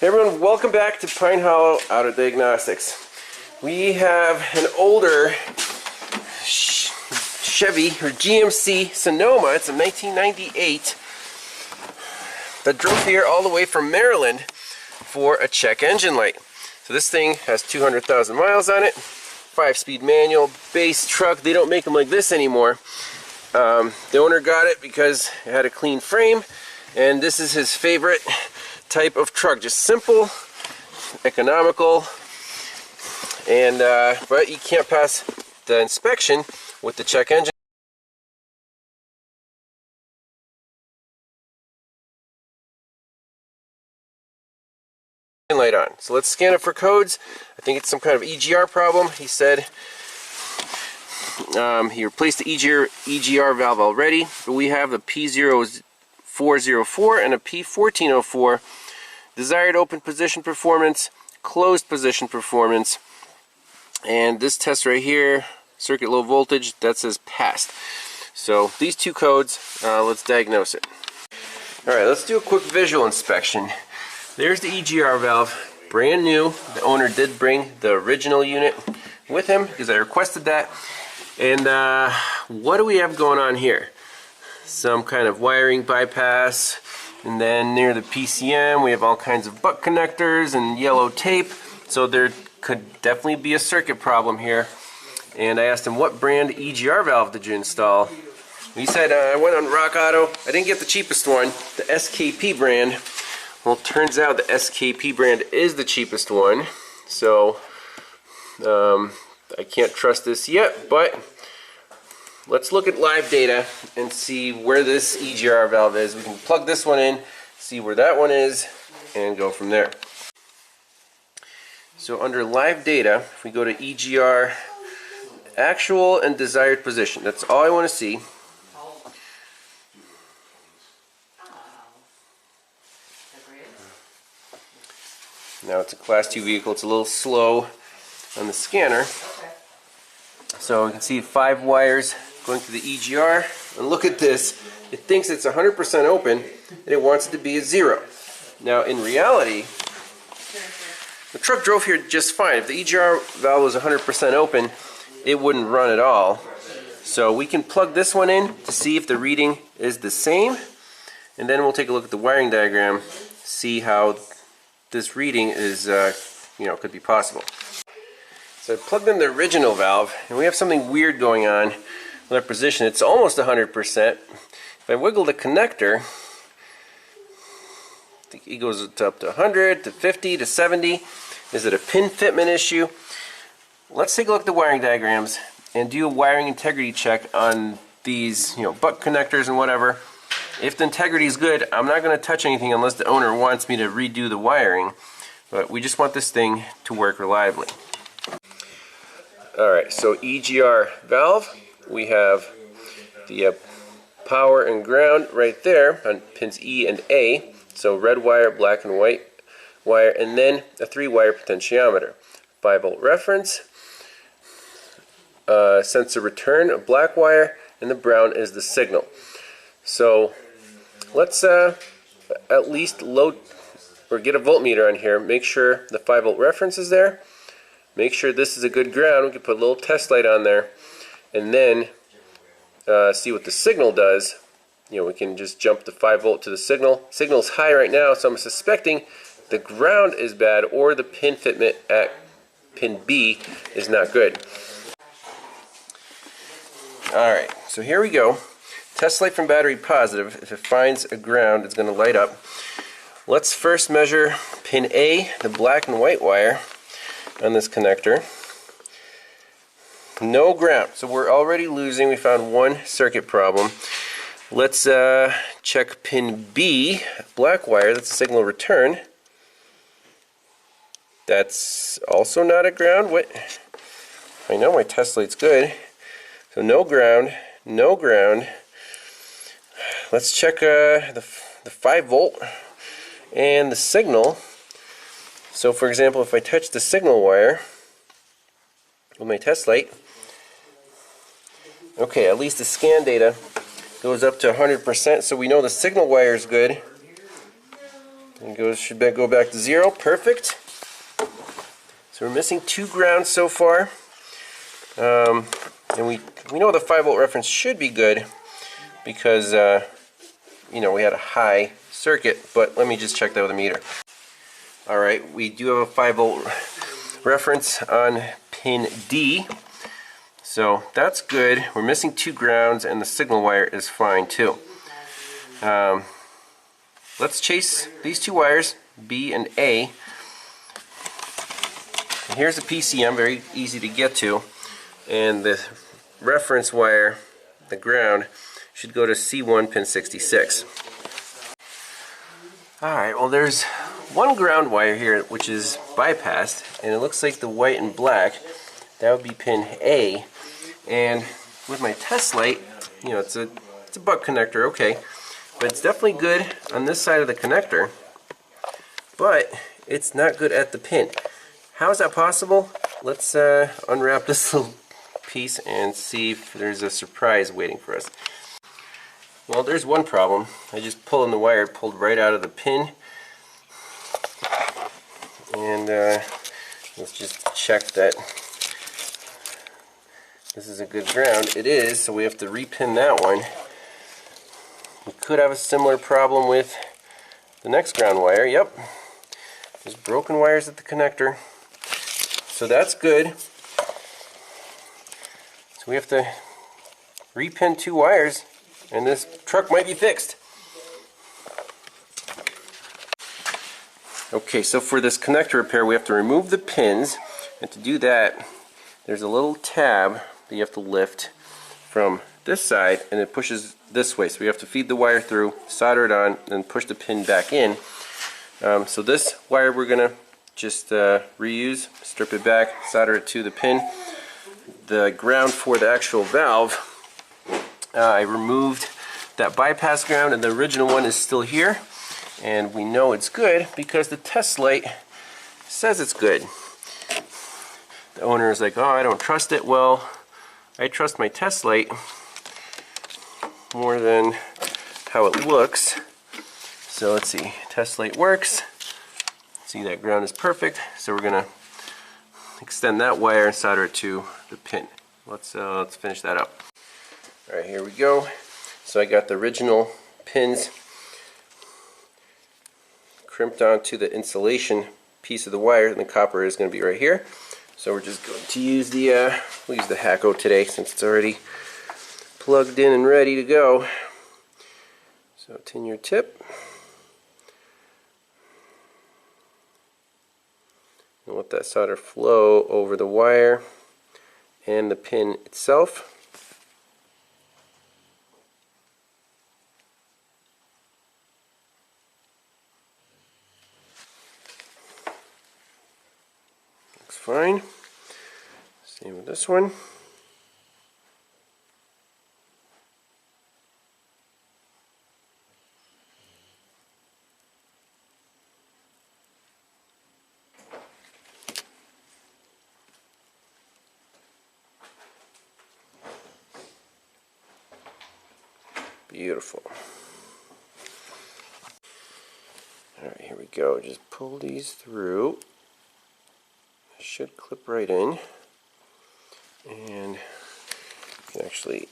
Hey everyone, welcome back to Pine Hollow Auto Diagnostics. We have an older Chevy or GMC Sonoma. It's a 1998 that drove here all the way from Maryland for a check engine light. So this thing has 200,000 miles on it, 5-speed manual, base truck. They don't make them like this anymore. The owner got it because it had a clean frame, and this is his favorite type of truck. Just simple, economical, and but you can't pass the inspection with the check engine light on. So let's scan it for codes. I think it's some kind of EGR problem. He said he replaced the EGR valve already, but we have the P0404 and a P1404. Desired open position performance, closed position performance, and this test right here, circuit low voltage, that says passed. So these two codes, let's diagnose it. Alright, let's do a quick visual inspection. There's the EGR valve, brand new. The owner did bring the original unit with him because I requested that. And what do we have going on here? Some kind of wiring bypass. And then near the PCM we have all kinds of butt connectors and yellow tape, so there could definitely be a circuit problem here. And I asked him, what brand EGR valve did you install? He said, I went on Rock Auto. I didn't get the cheapest one, the SKP brand. Well, it turns out the SKP brand is the cheapest one, so I can't trust this yet, but let's look at live data and see where this EGR valve is. We can plug this one in, see where that one is, and go from there. So under live data, if we go to EGR actual and desired position, that's all I want to see. Now it's a Class 2 vehicle, it's a little slow on the scanner. So we can see 5 wires going to the EGR, and look at this. It thinks it's 100% open, and it wants it to be a 0. Now in reality, the truck drove here just fine. If the EGR valve was 100% open, it wouldn't run at all. So we can plug this one in to see if the reading is the same, and then we'll take a look at the wiring diagram, see how this reading is, could be possible. So I plugged in the original valve, and we have something weird going on with our position. It's almost 100%. If I wiggle the connector, I think it goes up to 100, to 50, to 70. Is it a pin fitment issue? Let's take a look at the wiring diagrams and do a wiring integrity check on these, butt connectors and whatever. If the integrity is good, I'm not going to touch anything unless the owner wants me to redo the wiring. But we just want this thing to work reliably. Alright, so EGR valve, we have the power and ground right there on pins E and A. So red wire, black and white wire, and then a 3-wire potentiometer. 5-volt reference, sensor return, a black wire, and the brown is the signal. So let's at least load or get a voltmeter on here, make sure the 5-volt reference is there. Make sure this is a good ground. We can put a little test light on there, and then see what the signal does. We can just jump the 5-volt to the signal. Signal's high right now, so I'm suspecting the ground is bad, or the pin fitment at pin B is not good. Alright, so here we go. Test light from battery positive. If it finds a ground, it's going to light up. Let's first measure pin A, the black and white wire on this connector. No ground, so we're already losing. We found one circuit problem. Let's check pin B, black wire, that's a signal return. That's also not a ground. What? I know my test light's good. So no ground, no ground. Let's check the 5-volt and the signal. So for example, if I touch the signal wire with my test light, okay, at least the scan data goes up to 100%, so we know the signal wire is good. And should go back to 0. Perfect. So we're missing 2 grounds so far. And we know the 5-volt reference should be good because you know, we had a high circuit, but let me just check that with a meter. Alright, we do have a 5-volt reference on pin D. So that's good. We're missing 2 grounds and the signal wire is fine too. Let's chase these 2 wires, B and A. And here's a PCM, very easy to get to. And the reference wire, the ground, should go to C1 pin 66. Alright, well there's one ground wire here which is bypassed, and it looks like the white and black, that would be pin A. And with my test light, you know, it's a buck connector, okay, but it's definitely good on this side of the connector, but it's not good at the pin. How is that possible? Let's unwrap this little piece and see if there's a surprise waiting for us. Well, there's one problem. I just pulled in the wire, pulled right out of the pin, and let's just check that this is a good ground. It is, so we have to repin that one. We could have a similar problem with the next ground wire. Yep, there's broken wires at the connector, so that's good. So we have to repin 2 wires, and this truck might be fixed. Okay, so for this connector repair, we have to remove the pins, and to do that, there's a little tab that you have to lift from this side, and it pushes this way. So we have to feed the wire through, solder it on, and push the pin back in. So this wire we're gonna just reuse, strip it back, solder it to the pin. The ground for the actual valve, I removed that bypass ground, and the original one is still here, and we know it's good because the test light says it's good. The owner is like, oh, I don't trust it. Well, I trust my test light more than how it looks. So let's see, test light works. See, that ground is perfect, so we're gonna extend that wire and solder it to the pin. Let's finish that up. Alright, here we go. So I got the original pins crimped onto the insulation piece of the wire, and the copper is going to be right here. So we're just going to use the we'll use the Hacko today since it's already plugged in and ready to go. So tin your tip. And let that solder flow over the wire and the pin itself. Looks fine. Same with this one. Beautiful. Alright, here we go. Just pull these through. It should clip right in. And you can actually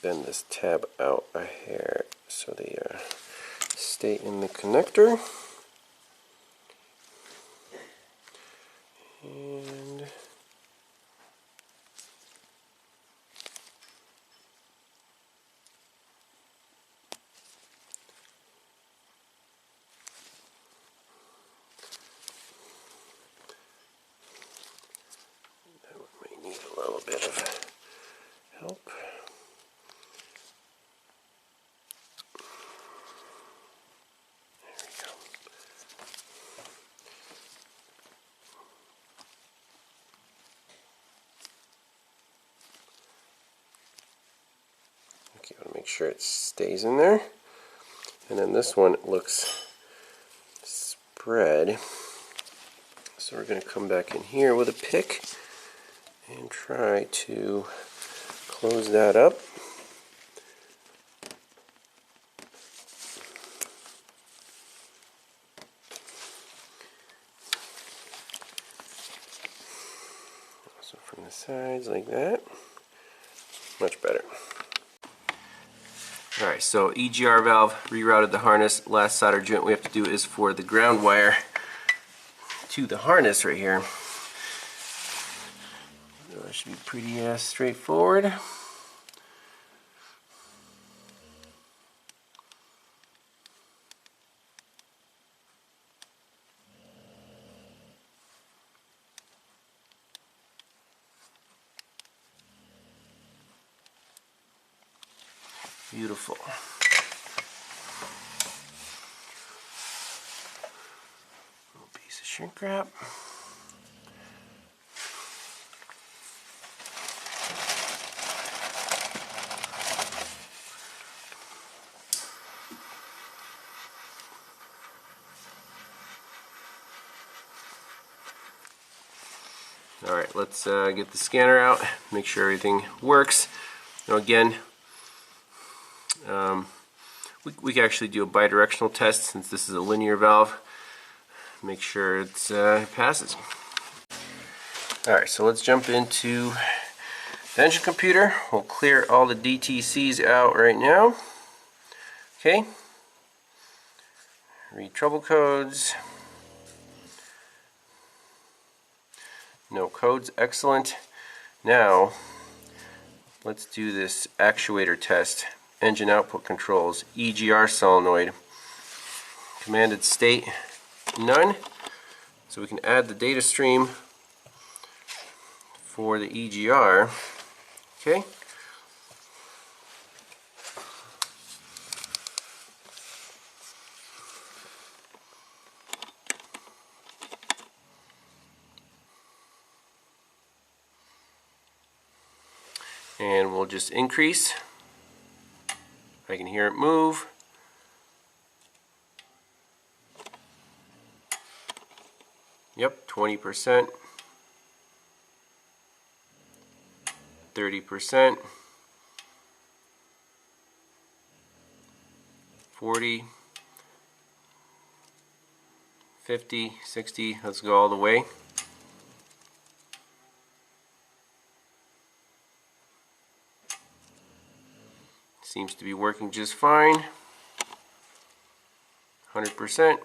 bend this tab out a hair so they stay in the connector. And a little bit of help. There we go. Okay, I want to make sure it stays in there. And then this one looks spread. So we're going to come back in here with a pick and try to close that up. sides like that. Much better. Alright, so EGR valve rerouted the harness. Last solder joint we have to do is for the ground wire to the harness right here. So that should be pretty straightforward. Beautiful. Little piece of shrink wrap. Alright, let's get the scanner out, make sure everything works. Now again, we can actually do a bidirectional test since this is a linear valve. Make sure it passes. Alright, so let's jump into the engine computer. We'll clear all the DTCs out right now. Okay. Read trouble codes. No codes, excellent. Now, let's do this actuator test. Engine output controls, EGR solenoid, commanded state, none. So we can add the data stream for the EGR. Okay. And we'll just increase. I can hear it move. Yep, 20%, 30%, 40, 50, 60, let's go all the way. Seems to be working just fine. 100%.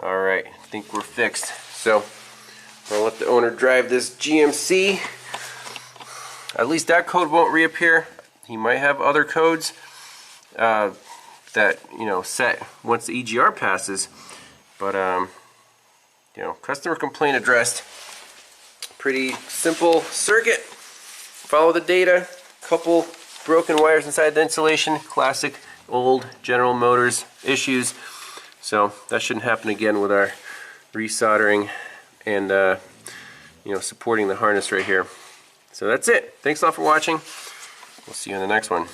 Alright, I think we're fixed. So I'll let the owner drive this GMC. At least that code won't reappear. He might have other codes that, you know, set once the EGR passes. But you know, customer complaint addressed. Pretty simple circuit. Follow the data. Couple broken wires inside the insulation. Classic old General Motors issues. So that shouldn't happen again with our resoldering and you know, supporting the harness right here. So that's it. Thanks a lot for watching. We'll see you in the next one.